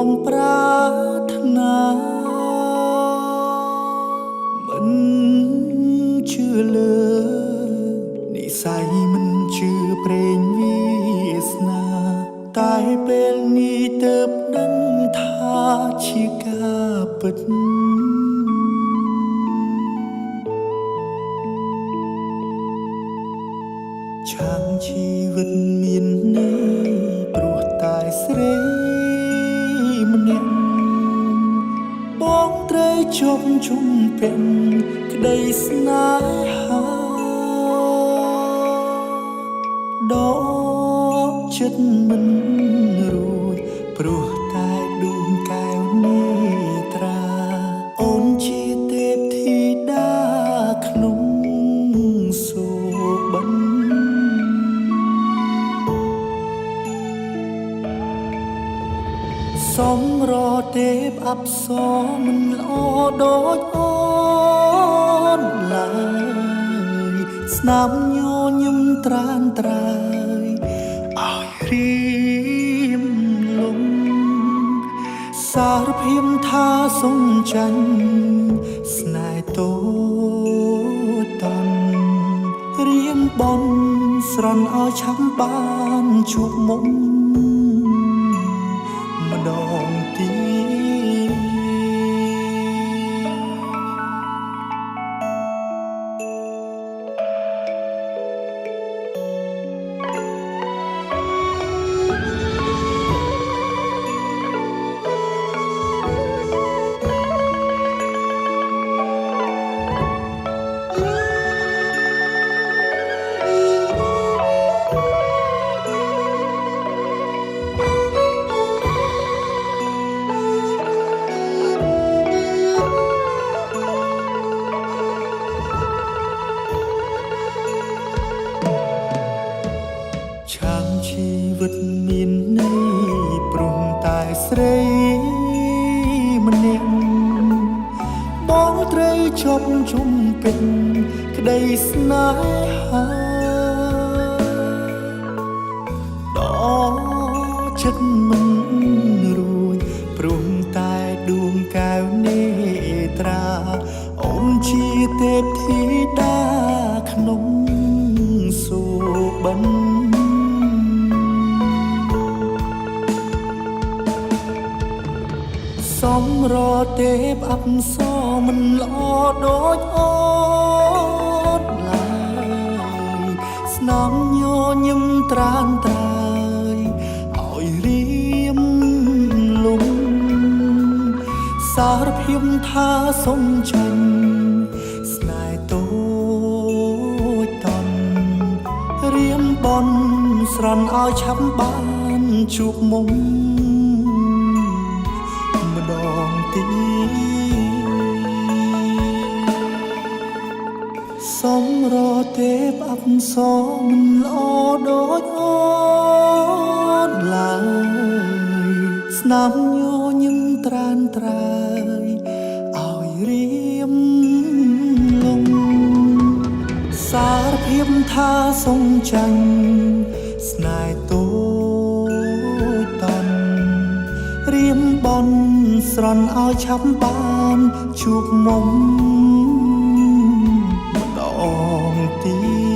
ងប្រាថ្នាមិនជឿលើនិស័យមិនជឿព្រេងវាសនាតែពេលនេះទើបដឹងថាជាការពិតឆាំជីវិតមានន័យព្រោះតែស្រីម្នាក់បងត្រូវជប់ជុំពេញក្តីស្នេហាដកចិត្តមិនរួចព្រោះតែដួងកែវនេត្រាអូនជាទេពធីតាក្នុងសូបិនសំរទេពអប្សរមិនល្អដូចអូនឡើយស្នាមញញឹមត្រានត្រើយឲ្យរៀមលំសារភាពថាសុំចាញ់ស្នេហ៍តូចតន់រៀមបនស្រន់ឲ្យឆាប់បានជួបមុំម្ដងទៀតឆាំជីវិតមានន័យព្រោះតែស្រីម្នាក់បងត្រូវជប់ជុំពេញក្តីស្នេហាដកចិត្តមិនរួចព្រោះតែដួងកែវនេត្រាអូនជាទេពធីតាក្នុងសូបិនសំរទេពអប្សរមិនល្អដូចអូនឡើយស្នាមញញឹមត្រានត្រើយឲ្យរៀមលំសារភាពថាសុំចាញ់ស្នេហ៍តូចតន់រៀមបនស្រន់ឲ្យឆាប់បានជួបមុំម្ដងទៀតសំរទេពអប្សរមិនល្អដូចអូនឡើយស្នាមញញឹមត្រានត្រើយឲ្យរៀមលំសារភាពថាសុំចាញ់ស្នេហ៍តូចតន់រៀមបនស្រន់ឲ្យឆាប់បានជួបមុំម្ដងទៀត